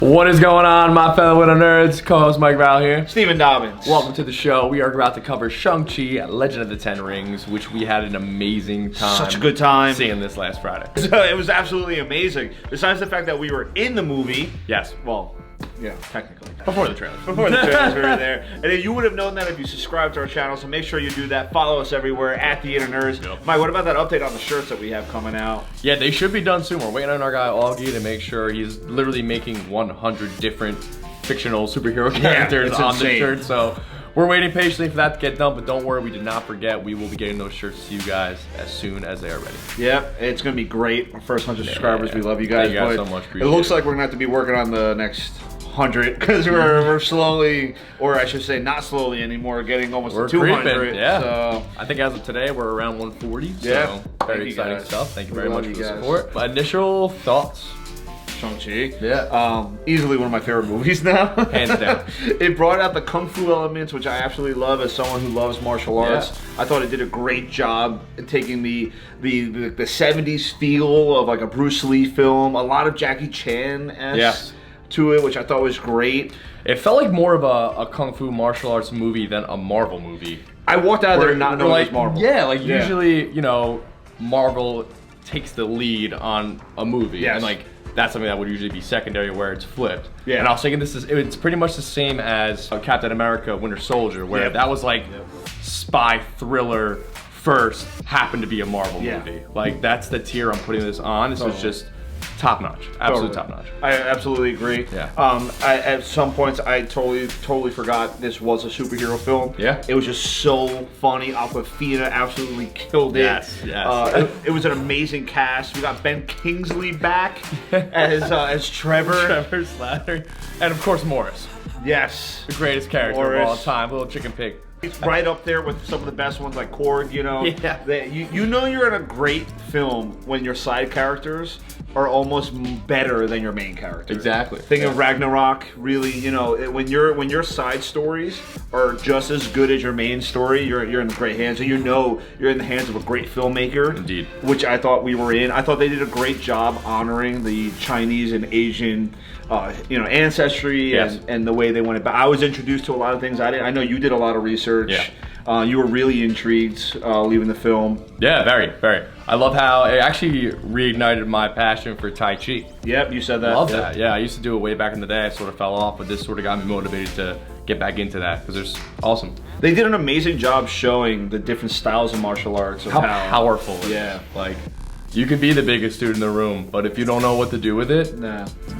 What is going on, my fellow Winter Nerds? Co-host Mike Varall here. Stephen Dobbins. Welcome to the show. We are about to cover Shang-Chi, Legend of the Ten Rings, which we had an amazing time. Such a good time. Seeing this last Friday. It was absolutely amazing. Besides the fact that we were in the movie. Yes. Well, yeah, technically. Before the trailers. Before the trailers, we were there. And you would have known that if you subscribed to our channel, so make sure you do that. Follow us everywhere at The Inner Nerds. Yep. Mike, what about that update on the shirts that we have coming out? Yeah, they should be done soon. We're waiting on our guy Augie to make sure he's literally making 100 different fictional superhero characters on the shirt. So we're waiting patiently for that to get done, but don't worry, we did not forget. We will be getting those shirts to you guys as soon as they are ready. Yep, it's going to be great. Our first 100 subscribers, we love you guys. Thank you guys so much. It looks like we're going to have to be working on the next 100 because we're slowly, or I should say not slowly anymore, getting almost to 200. Creeping, yeah. So I think as of today we're around 140. Yeah. So very exciting stuff. Thank you very much for the guys. support. My initial thoughts. Shang-Chi. Yeah. Easily one of my favorite movies now. Hands down. It brought out the kung fu elements, which I absolutely love as someone who loves martial arts. I thought it did a great job in taking the 70s feel of like a Bruce Lee film, a lot of Jackie Chan-esque to it, which I thought was great. It felt like more of a kung fu martial arts movie than a Marvel movie. I walked out of there not knowing it was Marvel. Yeah, like usually, you know, Marvel takes the lead on a movie. Yes. And like, that's something that would usually be secondary where it's flipped. Yeah. And I was thinking it's pretty much the same as Captain America Winter Soldier, where that was like spy thriller first, happened to be a Marvel movie. Like, that's the tier I'm putting this on. This was just top notch, absolute top notch. I absolutely agree. Yeah. At some points, I totally forgot this was a superhero film. Yeah. It was just so funny. Awkwafina absolutely killed it. Yes. It was an amazing cast. We got Ben Kingsley back as Trevor. Trevor Slatter, and of course Morris. Yes. The greatest character of all time, little chicken pig. It's right up there with some of the best ones like Korg, you know. Yeah. You know you're in a great film when your side characters are almost better than your main character. Exactly. Think of Ragnarok, really, you know, when your side stories are just as good as your main story, you're in great hands. So you know you're in the hands of a great filmmaker. Indeed. Which I thought we were in. I thought they did a great job honoring the Chinese and Asian ancestry and the way they went about. I was introduced to a lot of things I know you did a lot of research. Yeah. You were really intrigued leaving the film. Yeah, very, very. I love how it actually reignited my passion for Tai Chi. Yep, you said that. Love that. Yeah, I used to do it way back in the day. I sort of fell off, but this sort of got me motivated to get back into that because it's awesome. They did an amazing job showing the different styles of martial arts. How powerful it is. Like, you could be the biggest dude in the room, but if you don't know what to do with it,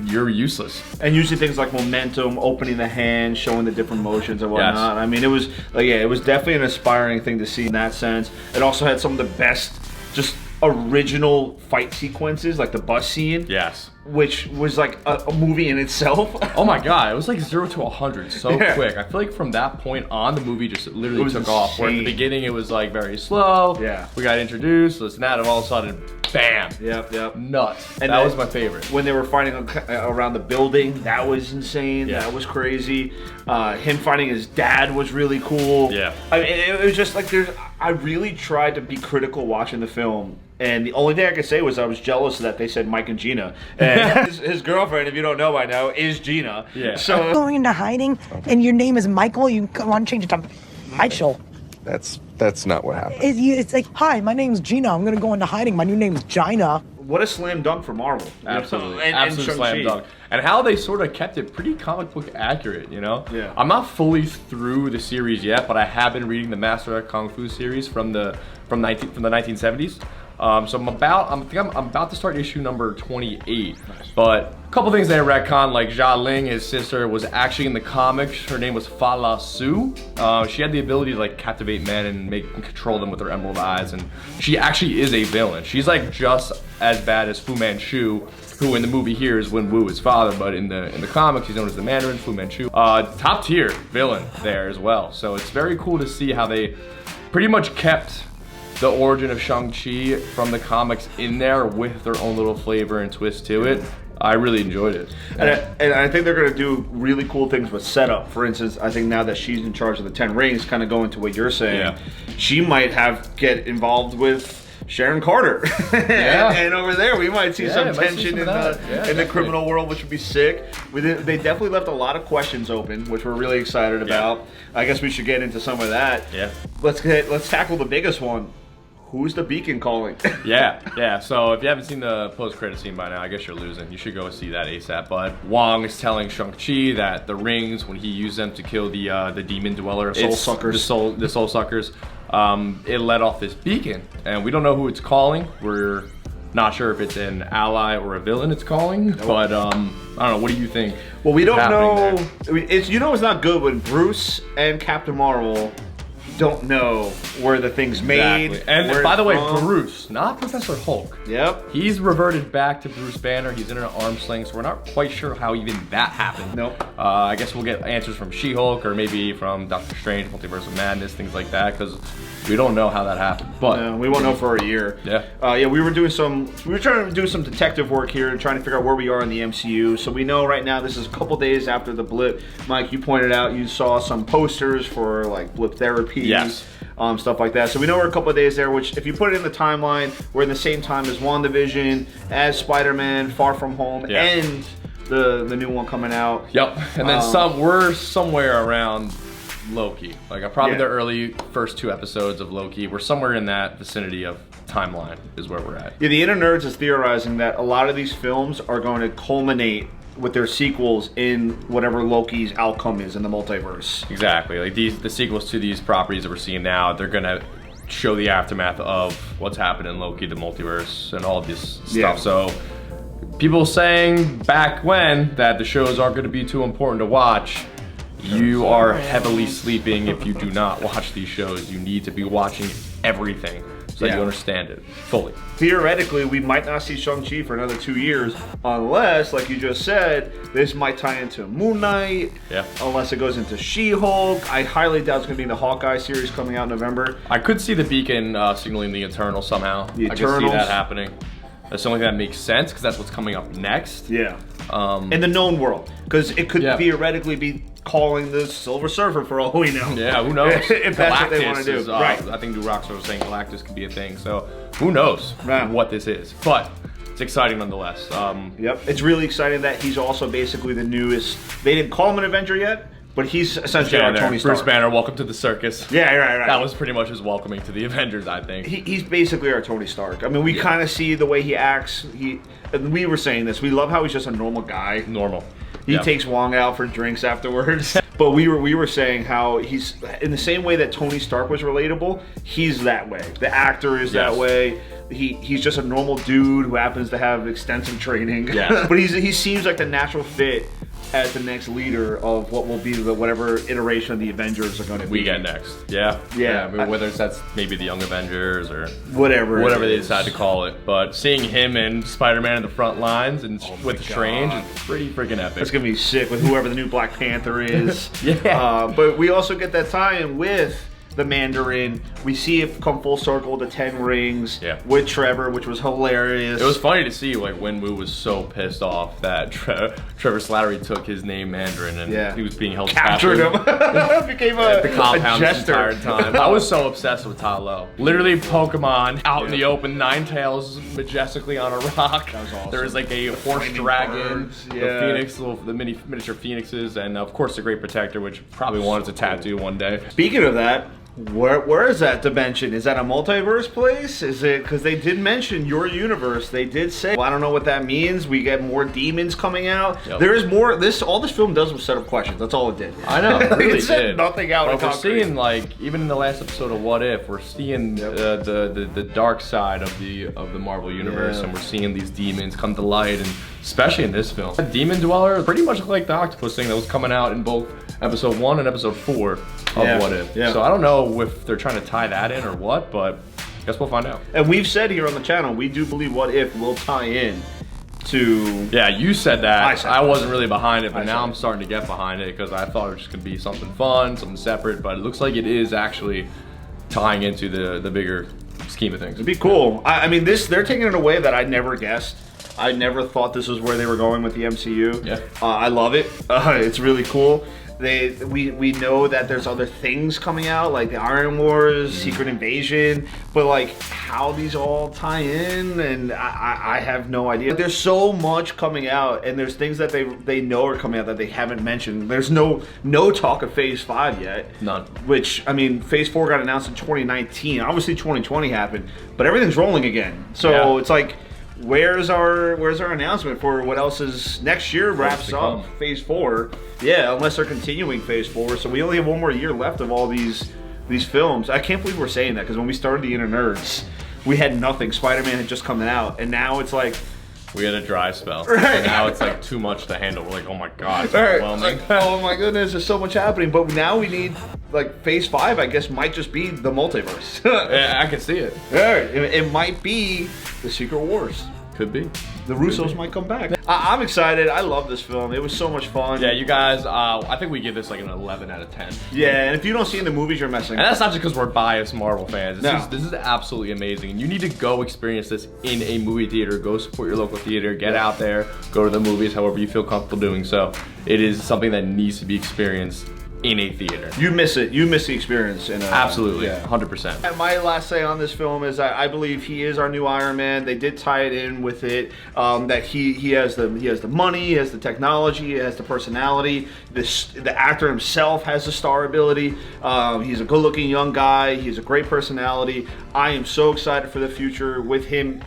you're useless. And usually things like momentum, opening the hand, showing the different motions and whatnot. I mean, it was it was definitely an inspiring thing to see in that sense. It also had some of the best, just original fight sequences, like the bus scene. Yes. Which was like a movie in itself. Oh my god, it was like 0 to 100 so quick. I feel like from that point on, the movie just literally took off. Where at the beginning it was like very slow. Yeah. We got introduced, this and that, and all of a sudden, bam. Yep. Nuts. And that was my favorite. When they were fighting around the building, that was insane. Yeah. That was crazy. Him fighting his dad was really cool. Yeah. I mean, it was just like I really tried to be critical watching the film. And the only thing I could say was I was jealous that they said Mike and Gina. And his girlfriend, if you don't know by now, is Gina. Yeah. So going into hiding, and your name is Michael. You want to change it to Michael. That's not what happened. It's like, hi, my name's Gina. I'm gonna go into hiding. My new name's Gina. What a slam dunk for Marvel. Absolutely. And absolute slam dunk. And how they sort of kept it pretty comic book accurate, you know? Yeah. I'm not fully through the series yet, but I have been reading the Master of Kung Fu series from the 1970s. So I'm about to start issue number 28. But a couple things they retcon, like Jia Ling, his sister, was actually in the comics. Her name was Fa La Su. She had the ability to like captivate men and control them with her emerald eyes, and she actually is a villain. She's like just as bad as Fu Manchu, who in the movie here is Wen Wu, his father, but in the comics he's known as the Mandarin, Fu Manchu. Top tier villain there as well. So it's very cool to see how they pretty much kept the origin of Shang-Chi from the comics in there with their own little flavor and twist to it. I really enjoyed it. And I think they're going to do really cool things with setup. For instance, I think now that she's in charge of the 10 rings, kind of going to what you're saying, she might get involved with Sharon Carter. and over there, we might see some tension in the criminal world, which would be sick. They definitely left a lot of questions open, which we're really excited about. I guess we should get into some of that. Yeah. Let's tackle the biggest one. Who's the Beacon calling? yeah. So if you haven't seen the post-credit scene by now, I guess you're losing. You should go see that ASAP. But Wong is telling Shang-Chi that the rings, when he used them to kill the demon dweller, soul suckers, the soul suckers, it let off this beacon, and we don't know who it's calling. We're not sure if it's an ally or a villain it's calling, but I don't know. What do you think? Well, we don't know. It's it's not good when Bruce and Captain Marvel don't know where the thing's made. Exactly. And by the way, Bruce, not Professor Hulk. Yep. He's reverted back to Bruce Banner. He's in an arm sling, so we're not quite sure how even that happened. Nope. I guess we'll get answers from She-Hulk or maybe from Doctor Strange, Multiverse of Madness, things like that, because we don't know how that happened. But we won't know for a year. Yeah. We were trying to do some detective work here and trying to figure out where we are in the MCU. So we know right now this is a couple days after the blip. Mike, you pointed out you saw some posters for like blip therapy. Yes. Stuff like that. So we know we're a couple of days there, which if you put it in the timeline, we're in the same time as WandaVision, as Spider-Man, Far From Home, and the new one coming out. Yep. And then we're somewhere around Loki. Like probably the early first 2 episodes of Loki. We're somewhere in that vicinity of timeline is where we're at. Yeah, the Inner Nerds is theorizing that a lot of these films are going to culminate with their sequels in whatever Loki's outcome is in the multiverse. Exactly. Like the sequels to these properties that we're seeing now, they're gonna show the aftermath of what's happened in Loki, the multiverse, and all of this stuff. So people saying back when that the shows aren't gonna be too important to watch, you are heavily sleeping if you do not watch these shows. You need to be watching everything so you understand it fully. Theoretically, we might not see Shang-Chi for another 2 years unless, like you just said, this might tie into Moon Knight. Yeah. Unless it goes into She-Hulk. I highly doubt it's going to be in the Hawkeye series coming out in November. I could see the Beacon signaling the Eternals somehow. The I Eternals. could see that happening. That's the only thing that makes sense because that's what's coming up next. Yeah. In the known world. Because it could theoretically be calling the Silver Surfer for all we know. Yeah, who knows? If that's what they want to do. Is, right. I think Rockstar was saying Galactus could be a thing. So who knows what this is. But it's exciting nonetheless. Yep. It's really exciting that he's also basically the newest. They didn't call him an Avenger yet, but he's essentially our Tony Stark. Bruce Banner, welcome to the circus. Yeah, right. That was pretty much his welcoming to the Avengers, I think. He's basically our Tony Stark. I mean, we kind of see the way he acts. And we were saying this. We love how he's just a normal guy. Normal. He takes Wong out for drinks afterwards. But we were saying how he's in the same way that Tony Stark was relatable. He's that way. The actor is that way. He's just a normal dude who happens to have extensive training. Yeah. But he seems like the natural fit as the next leader of what will be whatever iteration of the Avengers are going to be. We get next. Yeah. Yeah. I mean, whether that's maybe the Young Avengers or whatever they decide to call it. But seeing him and Spider-Man in the front lines and with Strange is pretty freaking epic. It's going to be sick with whoever the new Black Panther is. Yeah. But we also get that tie-in with the Mandarin. We see it come full circle to 10 Rings with Trevor, which was hilarious. It was funny to see like Wenwu was so pissed off that Trevor Slattery took his name Mandarin and he was being held captured him. Became a jester. The entire time. I was so obsessed with Ta Lo. Literally Pokemon out in the open, Ninetales majestically on a rock. That was awesome. There was like a horse dragon, birds. the phoenix, the miniature phoenixes, and of course the Great Protector, which probably wanted to tattoo one day. Speaking of that, where is that dimension? Is that a multiverse place? Is it, because they did mention your universe. They did say, well, I don't know what that means. We get more demons coming out. Yep. There is more. All this film does was set up questions. That's all it did. I know, it really it said did. nothing out. But we're seeing, like, even in the last episode of What If, we're seeing the dark side of the Marvel universe, and we're seeing these demons come to light, and especially in this film, a demon dweller pretty much looked like the octopus thing that was coming out in both episode 1 and episode 4 of What If. Yeah. So I don't know if they're trying to tie that in or what, but I guess we'll find out. And we've said here on the channel, we do believe What If will tie in to... Yeah, you said that. I wasn't really behind it, but now I'm starting to get behind it because I thought it was just going to be something fun, something separate, but it looks like it is actually tying into the bigger scheme of things. It'd be cool. I mean, they're taking it in a way that I never guessed. I never thought this was where they were going with the MCU. Yeah. I love it. It's really cool. We know that there's other things coming out, like the Iron Wars, Secret Invasion, but like how these all tie in, and I have no idea. There's so much coming out, and there's things that they know are coming out that they haven't mentioned. There's no talk of Phase 5 yet. None. Which, I mean, Phase 4 got announced in 2019. Obviously 2020 happened, but everything's rolling again. So it's like, where's our announcement for what else is next year wraps up Phase 4? Yeah, unless they're continuing Phase 4. So we only have one more year left of all these films. I can't believe we're saying that, because when we started the Inner Nerds, we had nothing. Spider-Man had just come out, and now it's like, we had a dry spell. Right. And now it's like too much to handle. We're like, oh my god, it's right, overwhelming. like, oh my goodness, there's so much happening. But now we need, like, Phase 5, I guess, might just be the multiverse. Yeah, I can see it. It might be the Secret Wars. Could be. The Russos might come back. I'm excited. I love this film. It was so much fun. Yeah, you guys, I think we give this like an 11 out of 10. Yeah, and if you don't see it in the movies, you're messing And that's not just because we're biased Marvel fans. No. This is absolutely amazing. And you need to go experience this in a movie theater. Go support your local theater. Get out there. Go to the movies, however you feel comfortable doing so. It is something that needs to be experienced in a theater. You miss it. You miss the experience. Absolutely, yeah. 100%. And my last say on this film is I believe he is our new Iron Man. They did tie it in with it that he has the money, he has the technology, he has the personality. The actor himself has the star ability. He's a good-looking young guy. He's a great personality. I am so excited for the future with him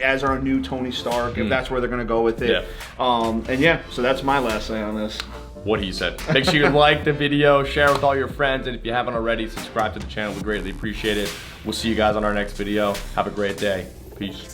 as our new Tony Stark. If that's where they're gonna go with it. Yeah. So that's my last say on this. What he said. Make sure you like the video, share with all your friends, and if you haven't already, subscribe to the channel. We greatly appreciate it. We'll see you guys on our next video. Have a great day. Peace.